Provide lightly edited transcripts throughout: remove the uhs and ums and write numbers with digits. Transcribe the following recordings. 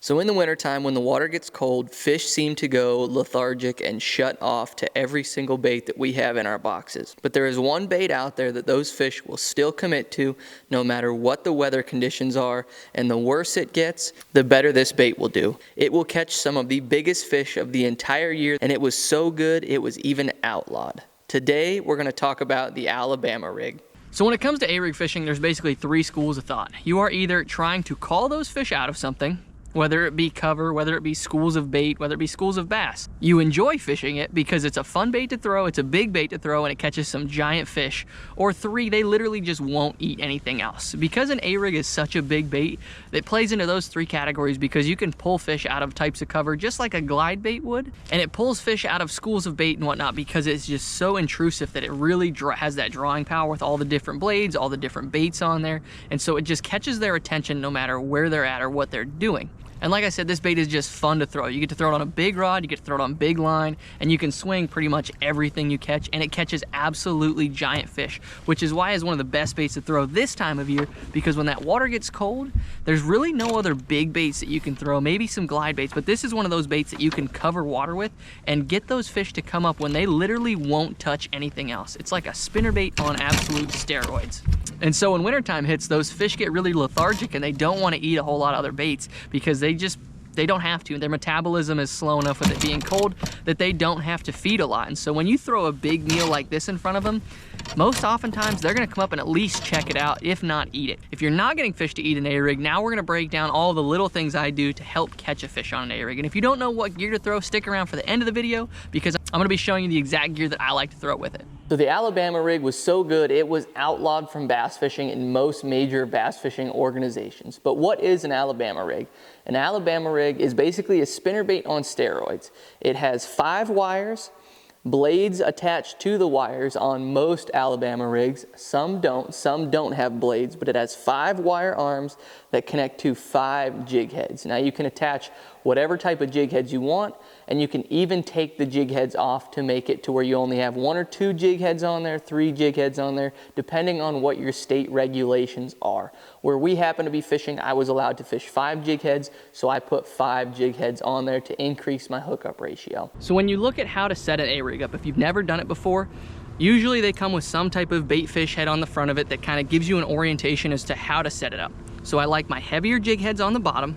So in the wintertime, when the water gets cold, fish seem to go lethargic and shut off to every single bait that we have in our boxes. But there is one bait out there that those fish will still commit to no matter what the weather conditions are, and the worse it gets, the better this bait will do. It will catch some of the biggest fish of the entire year, and it was so good it was even outlawed. Today, we're going to talk about the Alabama rig. So when it comes to A-rig fishing, there's basically three schools of thought. You are either trying to call those fish out of something, whether it be cover, whether it be schools of bait, whether it be schools of bass. You enjoy fishing it because it's a fun bait to throw, it's a big bait to throw, and it catches some giant fish. Or three, they literally just won't eat anything else. Because an A-rig is such a big bait, it plays into those three categories because you can pull fish out of types of cover just like a glide bait would, and it pulls fish out of schools of bait and whatnot because it's just so intrusive that it really has that drawing power with all the different blades, all the different baits on there, and so it just catches their attention no matter where they're at or what they're doing. And like I said, this bait is just fun to throw. You get to throw it on a big rod, you get to throw it on big line, and you can swing pretty much everything you catch, and it catches absolutely giant fish, which is why it's one of the best baits to throw this time of year, because when that water gets cold, there's really no other big baits that you can throw, maybe some glide baits, but this is one of those baits that you can cover water with and get those fish to come up when they literally won't touch anything else. It's like a spinner bait on absolute steroids. And so when wintertime hits, those fish get really lethargic and they don't want to eat a whole lot of other baits because they don't have to. Their metabolism is slow enough with it being cold that they don't have to feed a lot. And so when you throw a big meal like this in front of them, most oftentimes they're gonna come up and at least check it out, if not eat it. If you're not getting fish to eat an A-rig, now we're gonna break down all the little things I do to help catch a fish on an A-rig. And if you don't know what gear to throw, stick around for the end of the video because I'm gonna be showing you the exact gear that I like to throw with it. So the Alabama rig was so good, it was outlawed from bass fishing in most major bass fishing organizations. But what is an Alabama rig? An Alabama rig is basically a spinnerbait on steroids. It has 5 wires, blades attached to the wires on most Alabama rigs. Some don't have blades, but it has 5 wire arms that connect to 5 jig heads. Now you can attach whatever type of jig heads you want, and you can even take the jig heads off to make it to where you only have 1 or 2 jig heads on there, 3 jig heads on there, depending on what your state regulations are. Where we happen to be fishing, I was allowed to fish 5 jig heads, so I put 5 jig heads on there to increase my hookup ratio. So when you look at how to set an A-rig up, if you've never done it before, usually they come with some type of bait fish head on the front of it that kind of gives you an orientation as to how to set it up. So I like my heavier jig heads on the bottom,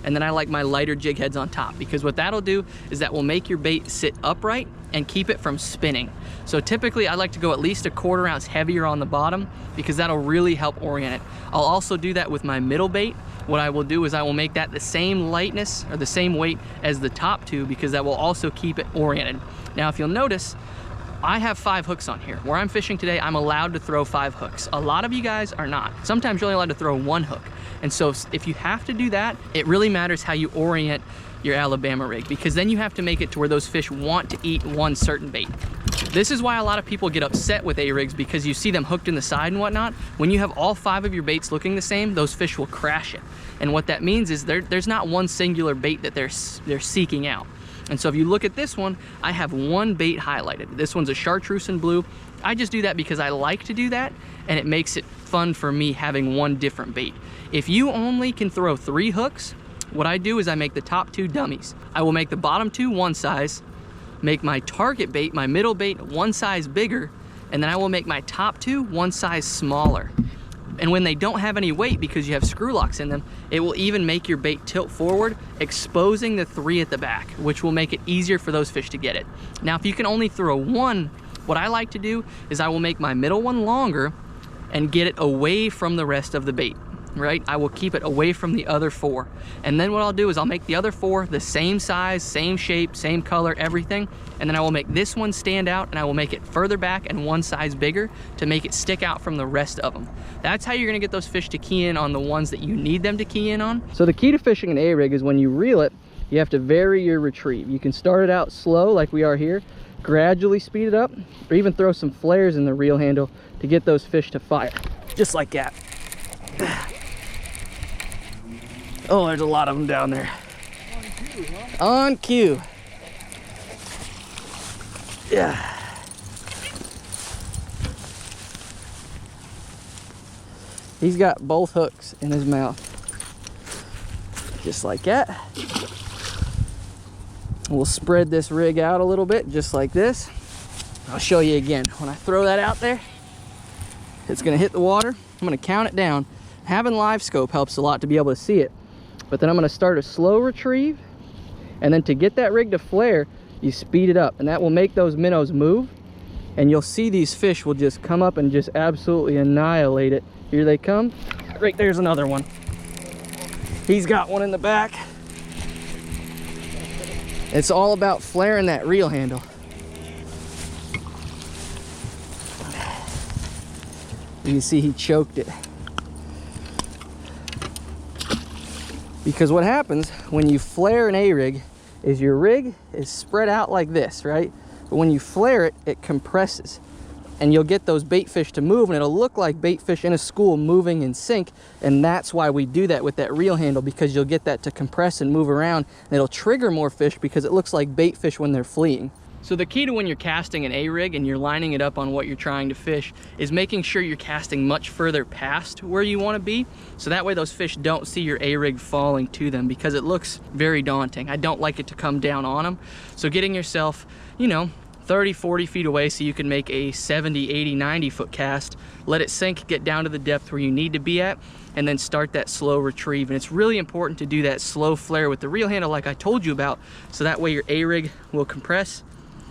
and then I like my lighter jig heads on top, because what that'll do is that will make your bait sit upright and keep it from spinning. So typically I like to go at least 1/4 ounce heavier on the bottom because that'll really help orient it. I'll also do that with my middle bait. What I will do is I will make that the same lightness or the same weight as the top 2 because that will also keep it oriented. Now if you'll notice, I have 5 hooks on here. Where I'm fishing today, I'm allowed to throw 5 hooks. A lot of you guys are not. Sometimes you're only allowed to throw 1 hook. And so if you have to do that, it really matters how you orient your Alabama rig, because then you have to make it to where those fish want to eat one certain bait. This is why a lot of people get upset with A-rigs, because you see them hooked in the side and whatnot. When you have all 5 of your baits looking the same, those fish will crash it. And what that means is there's not one singular bait that they're seeking out. And so if you look at this one, I have 1 bait highlighted. This one's a chartreuse and blue. I just do that because I like to do that, and it makes it fun for me having 1 different bait. If you only can throw 3 hooks, what I do is I make the top 2 dummies. I will make the bottom 2 one size, make my target bait, my middle bait, 1 size bigger, and then I will make my top 2 1 size smaller. And when they don't have any weight because you have screw locks in them, it will even make your bait tilt forward, exposing the 3 at the back, which will make it easier for those fish to get it. Now, if you can only throw 1, what I like to do is I will make my middle one longer and get it away from the rest of the bait, right? I will keep it away from the other 4. And then what I'll do is I'll make the other 4 the same size, same shape, same color, everything. And then I will make this one stand out, and I will make it further back and 1 size bigger to make it stick out from the rest of them. That's how you're gonna get those fish to key in on the ones that you need them to key in on. So the key to fishing an A-rig is when you reel it, you have to vary your retrieve. You can start it out slow like we are here, gradually speed it up, or even throw some flares in the reel handle to get those fish to fire. Just like that. Oh, there's a lot of them down there. On cue, huh? On cue. Yeah. He's got both hooks in his mouth. just like that. We'll spread this rig out a little bit, just like this. I'll show you again. When I throw that out there, it's gonna hit the water. I'm gonna count it down. Having live scope helps a lot to be able to see it. But then I'm gonna start a slow retrieve, and then to get that rig to flare, you speed it up, and that will make those minnows move, and you'll see these fish will just come up and just absolutely annihilate it. Here they come. Right there's another one. He's got one in the back. It's all about flaring that reel handle. You can see he choked it. Because what happens when you flare an A-rig is your rig is spread out like this, right? But when you flare it, it compresses. And you'll get those bait fish to move, and it'll look like bait fish in a school moving in sync. And that's why we do that with that reel handle, because you'll get that to compress and move around, and it'll trigger more fish because it looks like bait fish when they're fleeing. So the key to when you're casting an A-rig and you're lining it up on what you're trying to fish is making sure you're casting much further past where you want to be. So that way those fish don't see your A-rig falling to them, because it looks very daunting. I don't like it to come down on them. So getting yourself, you know, 30, 40 feet away so you can make a 70, 80, 90 foot cast, let it sink, get down to the depth where you need to be at, and then start that slow retrieve. And it's really important to do that slow flare with the reel handle like I told you about, so that way your A-rig will compress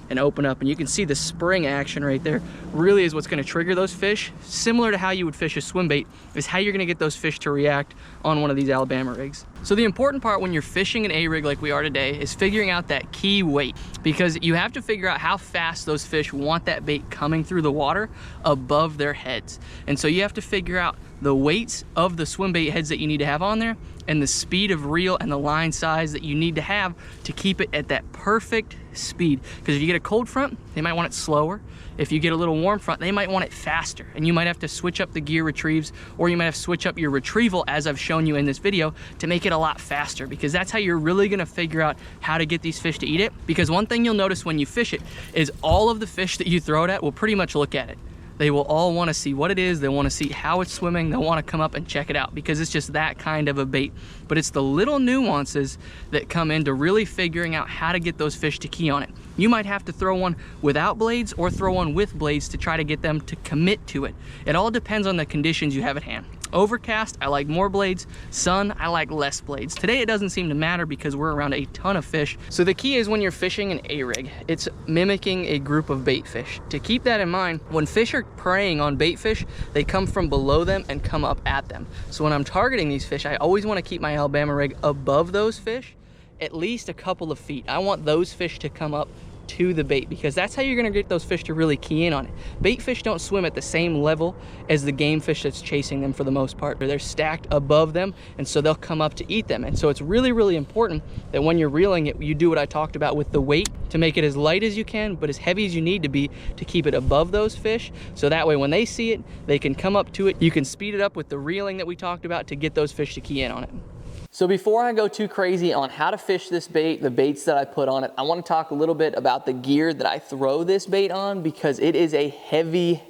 and open up, and you can see the spring action right there really is what's going to trigger those fish. Similar to how you would fish a swim bait is how you're going to get those fish to react on one of these Alabama rigs. So the important part when you're fishing an A-rig like we are today is figuring out that key weight, because you have to figure out how fast those fish want that bait coming through the water above their heads. And so you have to figure out the weights of the swim bait heads that you need to have on there, and the speed of reel and the line size that you need to have to keep it at that perfect speed. Because if you get a cold front, they might want it slower. If you get a little warm front, they might want it faster, and you might have to switch up the gear retrieves, or you might have to switch up your retrieval, as I've shown you in this video, to make it a lot faster, because that's how you're really gonna figure out how to get these fish to eat it. Because one thing you'll notice when you fish it is all of the fish that you throw it at will pretty much look at it. They will all want to see what it is. They want to see how it's swimming. They'll want to come up and check it out, because it's just that kind of a bait. But it's the little nuances that come into really figuring out how to get those fish to key on it. You might have to throw one without blades or throw one with blades to try to get them to commit to it. It all depends on the conditions you have at hand. Overcast, I like more blades. Sun, I like less blades. Today it doesn't seem to matter because we're around a ton of fish. So the key is when you're fishing an A-rig, it's mimicking a group of bait fish. To keep that in mind, when fish are preying on bait fish, they come from below them and come up at them. So when I'm targeting these fish, I always want to keep my Alabama rig above those fish, at least a couple of feet. I want those fish to come up to the bait, because that's how you're going to get those fish to really key in on it. Bait fish don't swim at the same level as the game fish that's chasing them for the most part. They're stacked above them, and so they'll come up to eat them. And so it's really, really important that when you're reeling it, you do what I talked about with the weight, to make it as light as you can, but as heavy as you need to be to keep it above those fish. So that way when they see it, they can come up to it. You can speed it up with the reeling that we talked about to get those fish to key in on it. So before I go too crazy on how to fish this bait, the baits that I put on it, I want to talk a little bit about the gear that I throw this bait on, because it is a heavy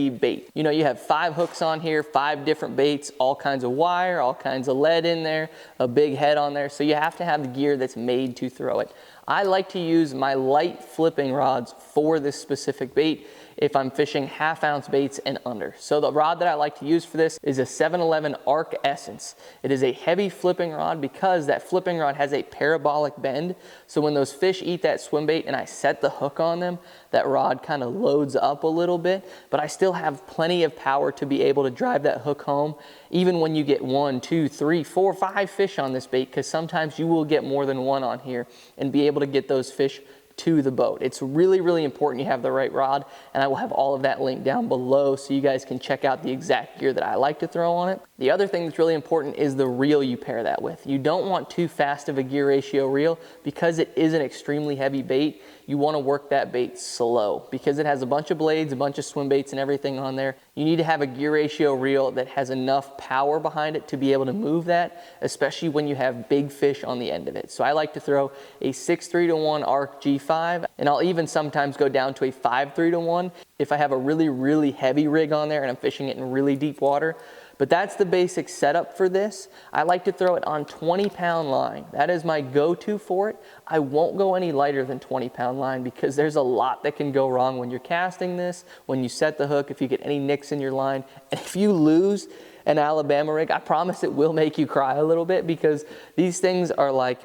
bait. You know, you have 5 hooks on here, 5 different baits, all kinds of wire, all kinds of lead in there, a big head on there. So you have to have the gear that's made to throw it. I like to use my light flipping rods for this specific bait if I'm fishing 1/2 ounce baits and under. So the rod that I like to use for this is a 711 Arc Essence. It is a heavy flipping rod because that flipping rod has a parabolic bend. So when those fish eat that swim bait and I set the hook on them, that rod kind of loads up a little bit, but I still have plenty of power to be able to drive that hook home, even when you get 1, 2, 3, 4, 5 fish on this bait, because sometimes you will get more than one on here, and be able to get those fish to the boat. It's really, really important you have the right rod, and I will have all of that linked down below so you guys can check out the exact gear that I like to throw on it. The other thing that's really important is the reel you pair that with. You don't want too fast of a gear ratio reel, because it is an extremely heavy bait. You want to work that bait slow, because it has a bunch of blades, a bunch of swim baits and everything on there. You need to have a gear ratio reel that has enough power behind it to be able to move that, especially when you have big fish on the end of it. So I like to throw a 6:3-to-1 Arc G5, and I'll even sometimes go down to a 5:3-to-1 if I have a really, really heavy rig on there and I'm fishing it in really deep water. But that's the basic setup for this. I like to throw it on 20-pound line. That is my go-to for it. I won't go any lighter than 20-pound line because there's a lot that can go wrong when you're casting this, when you set the hook, if you get any nicks in your line. And if you lose an Alabama rig, I promise it will make you cry a little bit because these things are like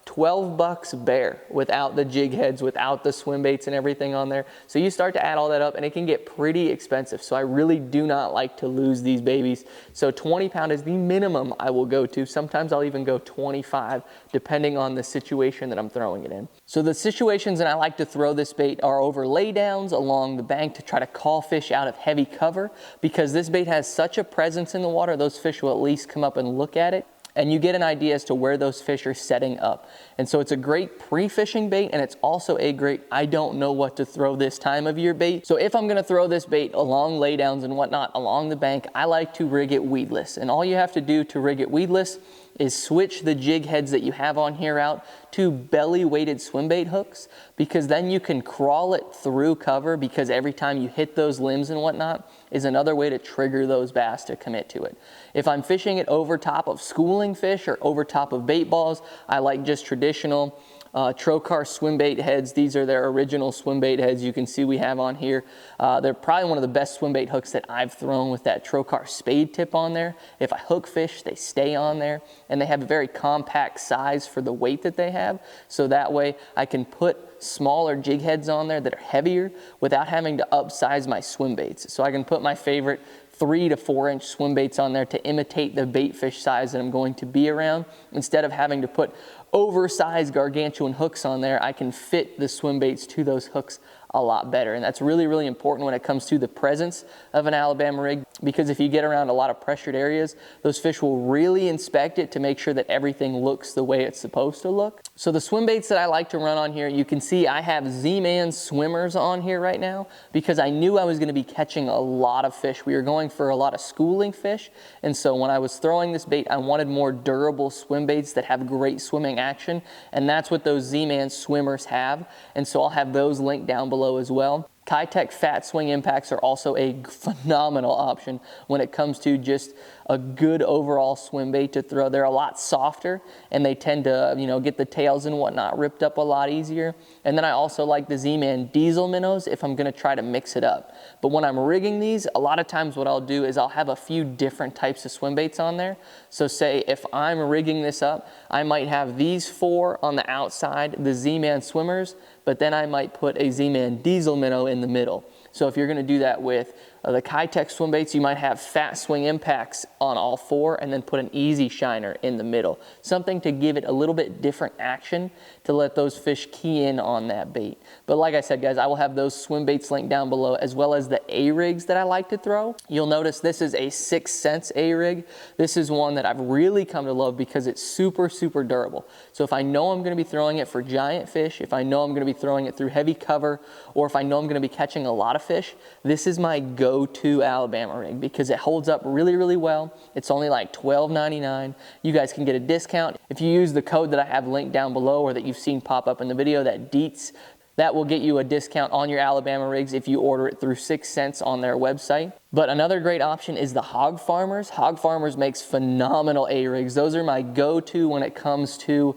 12 bucks bare without the jig heads, without the swim baits and everything on there. So you start to add all that up and it can get pretty expensive. So I really do not like to lose these babies. So 20 pound is the minimum I will go to. Sometimes I'll even go 25 depending on the situation that I'm throwing it in. So the situations that I like to throw this bait are over laydowns along the bank to try to call fish out of heavy cover, because this bait has such a presence in the water, those fish will at least come up and look at it. And you get an idea as to where those fish are setting up. And so it's a great pre-fishing bait, and it's also a great I don't know what to throw this time of year bait. So if I'm gonna throw this bait along laydowns and whatnot along the bank, I like to rig it weedless. And all you have to do to rig it weedless is switch the jig heads that you have on here out to belly weighted swim bait hooks, because then you can crawl it through cover, because every time you hit those limbs and whatnot is another way to trigger those bass to commit to it. If I'm fishing it over top of schooling fish or over top of bait balls, I like just traditional Trocar swim bait heads. These are their original swim bait heads you can see we have on here. They're probably one of the best swim bait hooks that I've thrown, with that Trocar spade tip on there. If I hook fish, they stay on there, and they have a very compact size for the weight that they have. So that way I can put smaller jig heads on there that are heavier without having to upsize my swim baits. So I can put my favorite 3 to 4 inch swim baits on there to imitate the bait fish size that I'm going to be around. Instead of having to put oversized gargantuan hooks on there, I can fit the swim baits to those hooks a lot better. And that's really, really important when it comes to the presence of an Alabama rig, because if you get around a lot of pressured areas, those fish will really inspect it to make sure that everything looks the way it's supposed to look. So the swim baits that I like to run on here, you can see I have Z-Man swimmers on here right now because I knew I was going to be catching a lot of fish. We were going for a lot of schooling fish, and so when I was throwing this bait, I wanted more durable swim baits that have great swimming action, and that's what those Z-Man swimmers have. And so I'll have those linked down below as well. Kitech Fat Swing Impacts are also a phenomenal option when it comes to just a good overall swim bait to throw. They're a lot softer, and they tend to, get the tails and whatnot ripped up a lot easier. And then I also like the Z-Man diesel minnows if I'm gonna try to mix it up. But when I'm rigging these, a lot of times what I'll do is I'll have a few different types of swim baits on there. So say if I'm rigging this up, I might have these 4 on the outside, the Z-Man swimmers, but then I might put a Z-Man diesel minnow in the middle. So if you're gonna do that with the Kitech swim baits, you might have Fat Swing Impacts on all 4 and then put an Easy Shiner in the middle. Something to give it a little bit different action to let those fish key in on that bait. But like I said, guys, I will have those swim baits linked down below, as well as the A-rigs that I like to throw. You'll notice this is a 6 Sense A-rig. This is one that I've really come to love because it's super, super durable. So if I know I'm gonna be throwing it for giant fish, if I know I'm gonna be throwing it through heavy cover, or if I know I'm gonna be catching a lot of fish, this is my go-to Alabama rig because it holds up really, really well. It's only like $12.99. You guys can get a discount if you use the code that I have linked down below, or that you've seen pop up in the video, that DEETS. That will get you a discount on your Alabama rigs if you order it through 6 Sense on their website. But another great option is the Hog Farmers. Hog Farmers makes phenomenal A-rigs. Those are my go-to when it comes to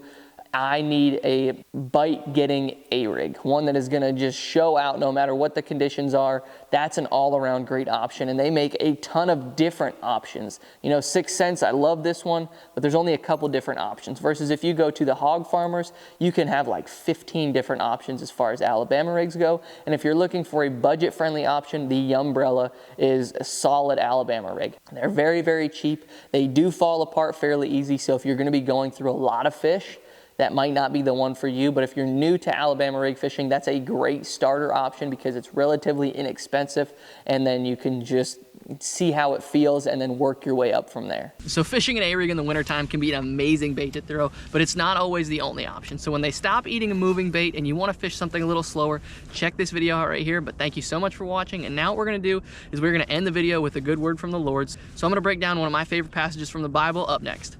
I need a bite getting A-rig, one that is gonna just show out no matter what the conditions are. That's an all around great option, and they make a ton of different options. 6 Sense, I love this one, but there's only a couple different options. Versus if you go to the Hog Farmers, you can have like 15 different options as far as Alabama rigs go. And if you're looking for a budget friendly option, the Umbrella is a solid Alabama rig. They're very, very cheap. They do fall apart fairly easy, so if you're gonna be going through a lot of fish, that might not be the one for you. But if you're new to Alabama rig fishing, that's a great starter option because it's relatively inexpensive, and then you can just see how it feels and then work your way up from there. So fishing an A-rig in the wintertime can be an amazing bait to throw, but it's not always the only option. So when they stop eating a moving bait and you want to fish something a little slower, check this video out right here. But thank you so much for watching. And now what we're going to do is we're going to end the video with a good word from the Lord. So I'm going to break down one of my favorite passages from the Bible up next.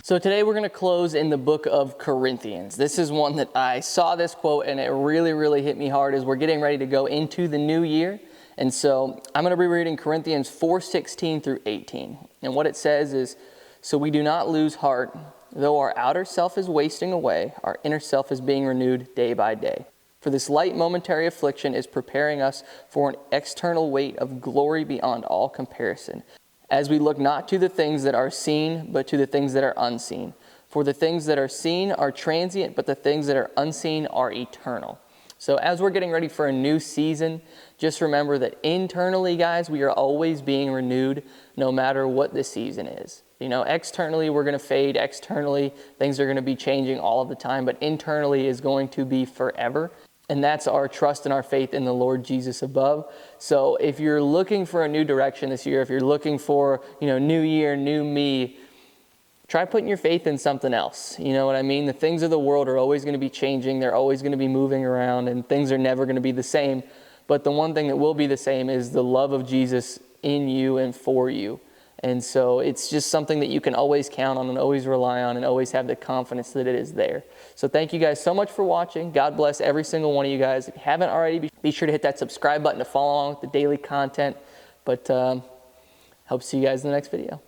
So today we're going to close in the book of Corinthians. This is one that I saw this quote and it really, really hit me hard as we're getting ready to go into the new year. And so I'm going to be reading Corinthians 4:16 through 18. And what it says is, "So we do not lose heart. Though our outer self is wasting away, our inner self is being renewed day by day. For this light momentary affliction is preparing us for an external weight of glory beyond all comparison, as we look not to the things that are seen, but to the things that are unseen. For the things that are seen are transient, but the things that are unseen are eternal." So as we're getting ready for a new season, just remember that internally, guys, we are always being renewed no matter what the season is. You know, externally, we're going to fade. Externally, things are going to be changing all of the time, but internally is going to be forever. And that's our trust and our faith in the Lord Jesus above. So if you're looking for a new direction this year, if you're looking for, new year, new me, try putting your faith in something else. You know what I mean? The things of the world are always going to be changing. They're always going to be moving around, and things are never going to be the same. But the one thing that will be the same is the love of Jesus in you and for you. And so it's just something that you can always count on and always rely on and always have the confidence that it is there. So thank you guys so much for watching. God bless every single one of you guys. If you haven't already, be sure to hit that subscribe button to follow along with the daily content. But hope to see you guys in the next video.